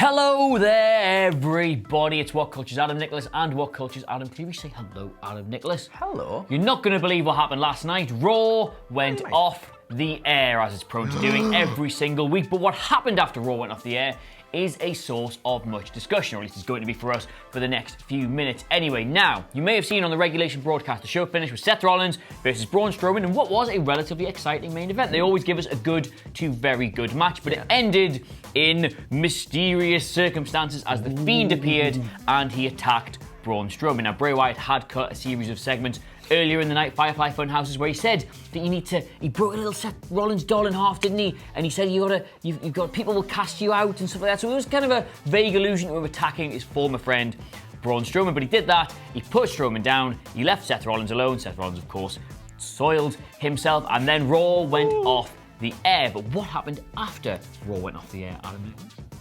Hello there, everybody. It's WhatCulture's Adam Nicholas and WhatCulture's Adam. Can you say hello, Adam Nicholas? Hello. You're not going to believe what happened last night. Raw went off the air, as it's prone to doing every single week. But what happened after Raw went off the air is a source of much discussion, or at least it's going to be for us for the next few minutes. Anyway, now, you may have seen on the regulation broadcast the show finished with Seth Rollins versus Braun Strowman in what was a relatively exciting main event. They always give us a good to very good match, but it ended in mysterious circumstances as the Fiend appeared and he attacked Braun Strowman. Now, Bray Wyatt had cut a series of segments earlier in the night, Firefly Funhouses, where he said that he broke a little Seth Rollins doll in half, didn't he? And he said you've got people will cast you out and stuff like that. So it was kind of a vague allusion to him attacking his former friend Braun Strowman. But he did that. He put Strowman down. He left Seth Rollins alone. Seth Rollins, of course, soiled himself, and then Raw went off the air. But what happened after Raw went off the air, Adam?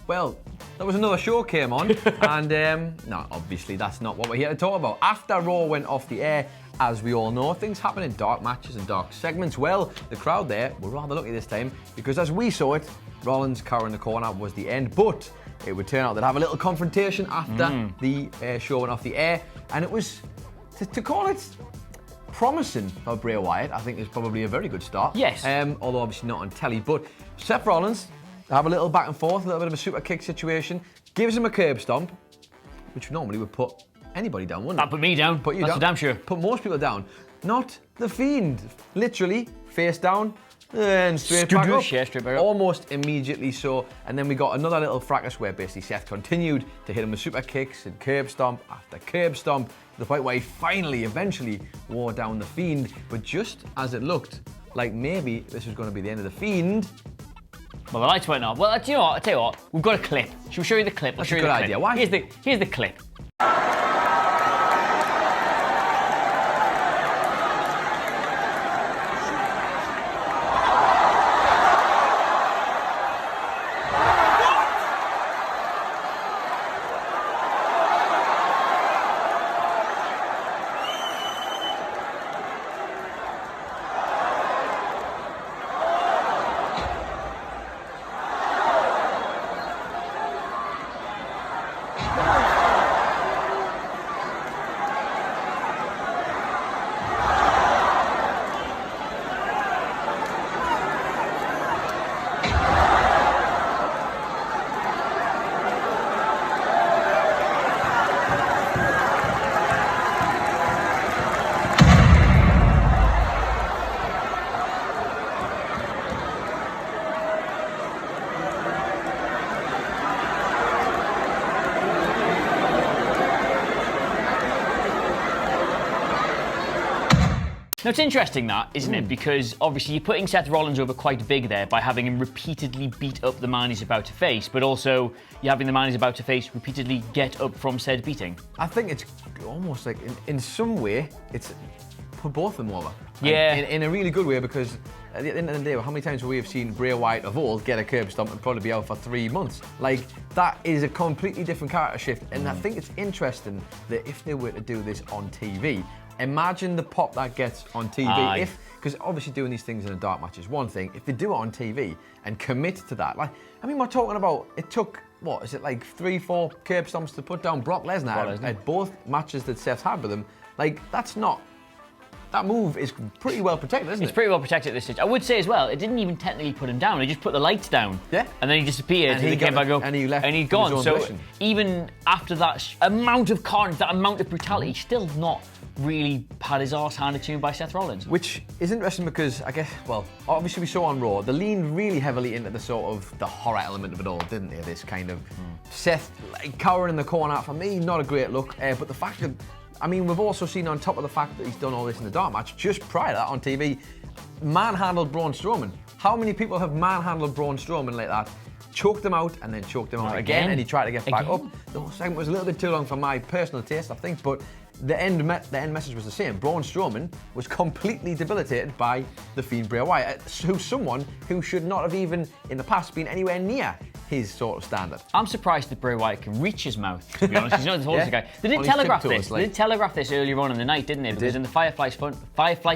Well, there was another show came on, and no, obviously that's not what we're here to talk about. After Raw went off the air, as we all know, things happen in dark matches and dark segments. Well, the crowd there were rather lucky this time, because as we saw it, Rollins' cower in the corner was the end, but it would turn out they'd have a little confrontation after the show went off the air, and it was, to call it promising for Bray Wyatt, I think is probably a very good start. Yes. Although obviously not on telly, but Seth Rollins have a little back and forth, a little bit of a super kick situation, gives him a curb stomp, which normally would put anybody down, wouldn't it? That put me down. Put you That's down. for damn sure. Put most people down. Not the Fiend. Literally, face down, and straight back up. Yeah, straight back up. Almost immediately so. And then we got another little fracas where basically Seth continued to hit him with super kicks and curb stomp after curb stomp, to the point where he eventually wore down the Fiend. But just as it looked like maybe this was going to be the end of the Fiend, well, the lights went off. Well, do you know what? I'll tell you what. We've got a clip. Should we show you the clip? That's a good idea. Why? Here's the clip. Now, it's interesting that, isn't it? Because obviously you're putting Seth Rollins over quite big there by having him repeatedly beat up the man he's about to face, but also you're having the man he's about to face repeatedly get up from said beating. I think it's almost like, in some way, it's put both of them over. Yeah. In a really good way, because at the end of the day, how many times have we seen Bray Wyatt of old get a curb stomp and probably be out for 3 months? Like, that is a completely different character shift, and I think it's interesting that if they were to do this on TV, imagine the pop that gets on TV. Because obviously doing these things in a dark match is one thing. If they do it on TV and commit to that, like, I mean, we're talking about, it took, what is it, like 3-4 curb stomps to put down Brock Lesnar at both matches that Seth's had with him. Like, that move is pretty well protected, isn't it? It's pretty well protected at this stage. I would say as well, it didn't even technically put him down. It just put the lights down. Yeah. And then he disappeared and he came back up. And he left. And he'd gone. So volition. even after that amount of carnage, that amount of brutality, still not really had his arse handed to him by Seth Rollins. Which is interesting because I guess, well, obviously we saw on Raw, they leaned really heavily into the sort of the horror element of it all, didn't they? This kind of Seth like, cowering in the corner, for me, not a great look. But the fact that, I mean, we've also seen on top of the fact that he's done all this in the dark match, just prior to that on TV, manhandled Braun Strowman. How many people have manhandled Braun Strowman like that? Choked him out and then choked him out again, and he tried to get back up. The whole segment was a little bit too long for my personal taste, I think, but the end message was the same. Braun Strowman was completely debilitated by the Fiend Bray Wyatt, who's someone who should not have even in the past been anywhere near his sort of standard. I'm surprised that Bray Wyatt can reach his mouth, to be honest. He's not the tallest guy. They did telegraph this. They did telegraph this earlier on in the night, didn't they? Because in the Firefly Fun segment,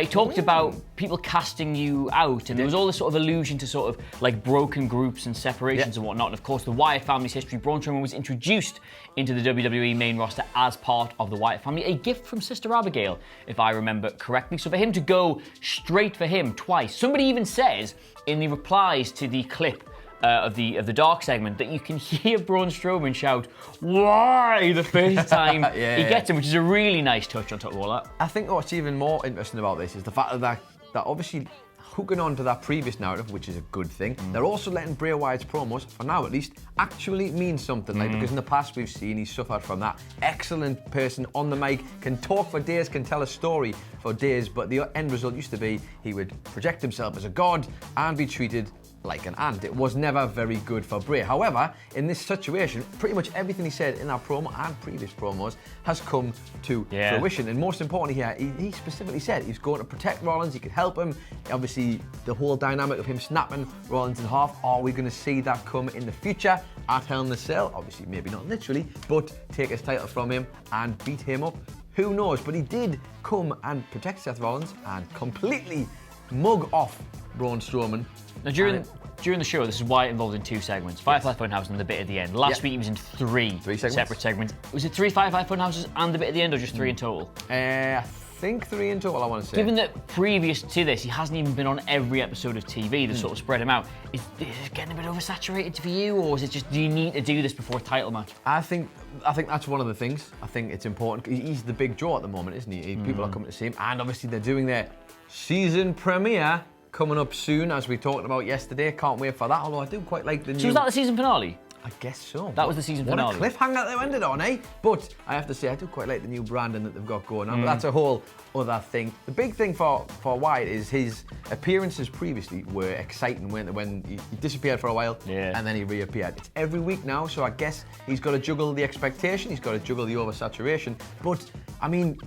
he talked about people casting you out, and there was all this sort of allusion to sort of like broken groups and separations and whatnot. And of course, the Wyatt family's history, Braun Strowman was introduced into the WWE main roster as part of the Wyatt family, a gift from Sister Abigail, if I remember correctly. So for him to go straight for him twice, somebody even says in the replies to the clip of the Dark segment that you can hear Braun Strowman shout "Why?" the first time he gets him, which is a really nice touch on top of all that. I think what's even more interesting about this is the fact that obviously hooking on to that previous narrative, which is a good thing. They're also letting Bray Wyatt's promos, for now at least, actually mean something. Like, because in the past we've seen he's suffered from that. Excellent person on the mic, can talk for days, can tell a story for days, but the end result used to be he would project himself as a god and be treated like an ant. It was never very good for Bray. However, in this situation, pretty much everything he said in that promo and previous promos has come to fruition. And most importantly here, he specifically said he's going to protect Rollins, he could help him. Obviously, the whole dynamic of him snapping Rollins in half, are we going to see that come in the future at Hell in a Cell? Obviously, maybe not literally, but take his title from him and beat him up. Who knows? But he did come and protect Seth Rollins and completely mug off Braun Strowman. Now, during the show, this is why it involved in 2 segments. Firefly Funhouse and the bit at the end. Last week he was in three separate segments. Was it 3 Firefly Funhouses and the bit at the end, or just 3 in total? I think 3 in total, I want to say. Given that previous to this, he hasn't even been on every episode of TV to sort of spread him out, is it getting a bit oversaturated for you, or is it just, do you need to do this before a title match? I think that's one of the things. I think it's important. He's the big draw at the moment, isn't he? People are coming to see him, and obviously they're doing their season premiere coming up soon, as we talked about yesterday. Can't wait for that, although I do quite like the new... So was that the season finale? I guess so. That was the season finale. What a cliffhanger they ended on, eh? But I have to say, I do quite like the new branding that they've got going on, but that's a whole other thing. The big thing for Wyatt is his appearances previously were exciting, weren't they? When he disappeared for a while, and then he reappeared. It's every week now, so I guess he's got to juggle the expectation, he's got to juggle the oversaturation. But, I mean,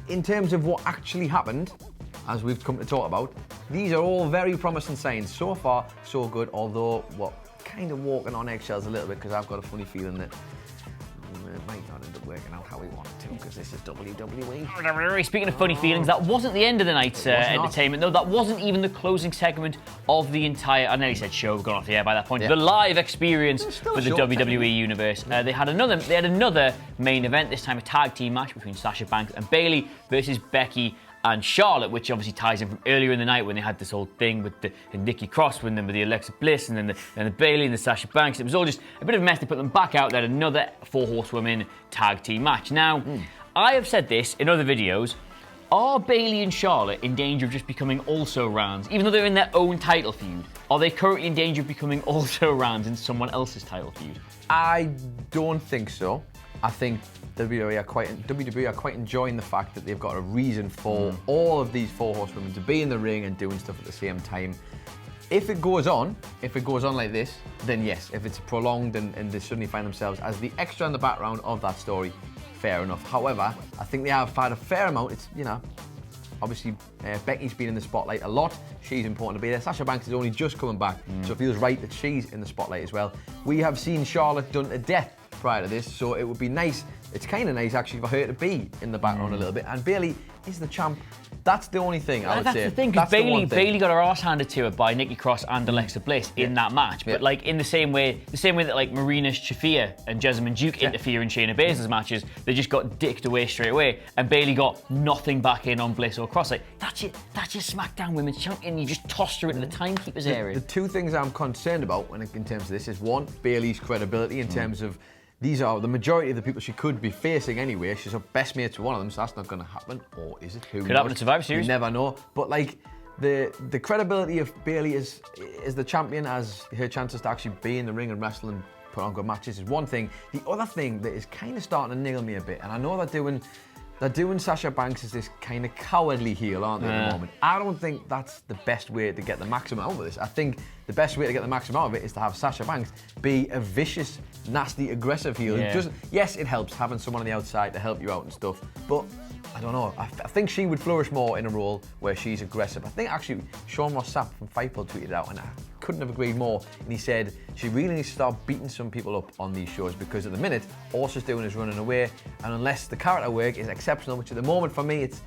in terms of what actually happened, as we've come to talk about, these are all very promising signs. So far, so good, although, kind of walking on eggshells a little bit, because I've got a funny feeling that it might not end up working out how we want it to, because this is WWE. Speaking of funny feelings, that wasn't the end of the night's entertainment, though. That wasn't even the closing segment of the entire, I nearly said show, gone off the air by that point, the live experience for the WWE Universe. They had another main event, this time a tag team match between Sasha Banks and Bayley versus Becky and Charlotte, which obviously ties in from earlier in the night when they had this whole thing with the Nikki Cross, and then with the Alexa Bliss, and then the Bayley and the Sasha Banks. It was all just a bit of a mess. They put them back out there, another 4 horsewomen tag team match. Now, I have said this in other videos. Are Bayley and Charlotte in danger of just becoming also-rans? Even though they're in their own title feud, are they currently in danger of becoming also-rans in someone else's title feud? I don't think so. I think WWE are quite enjoying the fact that they've got a reason for all of these 4 horsewomen to be in the ring and doing stuff at the same time. If it goes on like this, then yes. If it's prolonged and they suddenly find themselves as the extra in the background of that story, fair enough. However, I think they have had a fair amount. It's, obviously Becky's been in the spotlight a lot. She's important to be there. Sasha Banks is only just coming back, so it feels right that she's in the spotlight as well. We have seen Charlotte done to death prior to this, so it would be nice. It's kind of nice actually for her to be in the background a little bit. And Bayley is the champ. That's the only thing I would say. That's the thing, because Bayley got her arse handed to her by Nikki Cross and Alexa Bliss in that match. But like in the same way that like Marina Shafir and Jessamine Duke interfere in Shayna Baszler's matches, they just got dicked away straight away, and Bayley got nothing back in on Bliss or Cross. Like that's your SmackDown Women's Champion. You just tossed her into the timekeeper's area. The 2 things I'm concerned about in terms of this is, 1, Bayley's credibility in terms of. These are the majority of the people she could be facing anyway. She's her best mate to one of them, so that's not going to happen. Or is it? Who knows? Could happen in Survivor Series. You never know. But like the credibility of Bayley is the champion, as her chances to actually be in the ring and wrestle and put on good matches is one thing. The other thing that is kind of starting to niggle me a bit, and I know they're doing Sasha Banks as this kind of cowardly heel, aren't they, at the moment? I don't think that's the best way to get the maximum out of this. I think the best way to get the maximum out of it is to have Sasha Banks be a vicious, nasty, aggressive heel. Yes, it helps having someone on the outside to help you out and stuff, but I don't know. I think she would flourish more in a role where she's aggressive. I think actually Sean Ross Sapp from Fightful tweeted it out, and I couldn't have agreed more. And he said she really needs to start beating some people up on these shows, because at the minute all she's doing is running away, and unless the character work is exceptional, which at the moment for me it's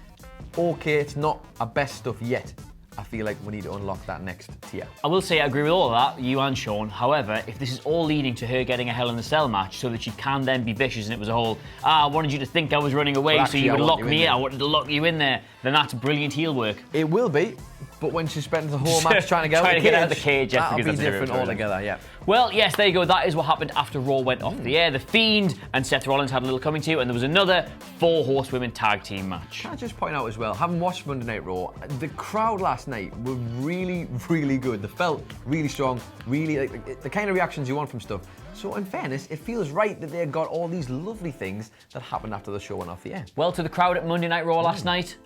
okay. It's not our best stuff yet. I feel like we need to unlock that next tier. I will say I agree with all of that, you and Sean. However, if this is all leading to her getting a Hell in a Cell match so that she can then be vicious and it was a whole, I wanted you to think I was running away so you would lock me in, I wanted to lock you in there, then that's brilliant heel work. It will be, but when she spends the whole match trying to get out of the cage, that'll be different altogether, yeah. Well, yes, there you go. That is what happened after Raw went off the air. The Fiend and Seth Rollins had a little coming to, and there was another 4 horsewomen tag team match. Can I just point out as well, having watched Monday Night Raw, the crowd last night were really, really good. They felt really strong, really like the kind of reactions you want from stuff. So in fairness, it feels right that they got all these lovely things that happened after the show went off the air. Well, to the crowd at Monday Night Raw last night,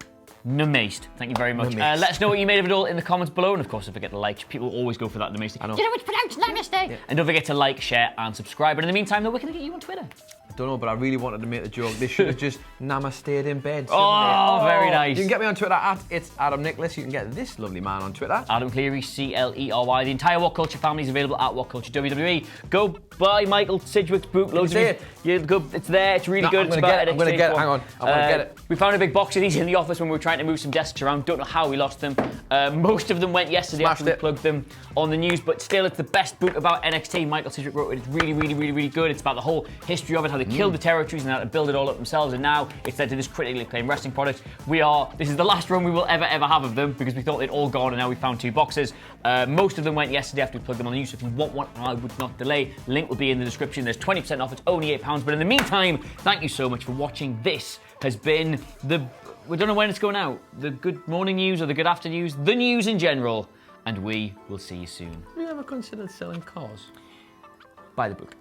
namaced. Thank you very much. Let us know what you made of it all in the comments below. And of course, don't forget to like. People always go for that namaced. I know. You know it's pronounced namaste. Yeah. And don't forget to like, share, and subscribe. But in the meantime, though, where can I get you on Twitter? I don't know, but I really wanted to make the joke. They should have just namasteed in bed. Oh, very nice. You can get me on Twitter at it's Adam Nicholas. You can get this lovely man on Twitter. Adam Cleary, CLERY. The entire WhatCulture family is available at WhatCulture WWE. Go buy Michael Sidgwick's book. Loads of you. It's there. It's really good. I'm going to get it. Hang on. I'm going to get it. We found a big box of these in the office when we were trying to move some desks around. Don't know how we lost them. Most of them went yesterday after we plugged them on the news, but still, it's the best book about NXT. Michael Sidgwick wrote it. It's really, really, really, really good. It's about the whole history of it, how they killed the territories and how to build it all up themselves, and now it's led to this critically acclaimed wrestling product. This is the last run we will ever have of them because we thought they'd all gone and now we found 2 boxes. Most of them went yesterday after we plugged them on the news, so if you want one, I would not delay. Link will be in the description. There's 20% off. It's only £8, but in the meantime, thank you so much for watching. This has been we don't know when it's going out, the good morning news or the good afternoon news, the news in general, and we will see you soon. Have you ever considered selling cars? Buy the book.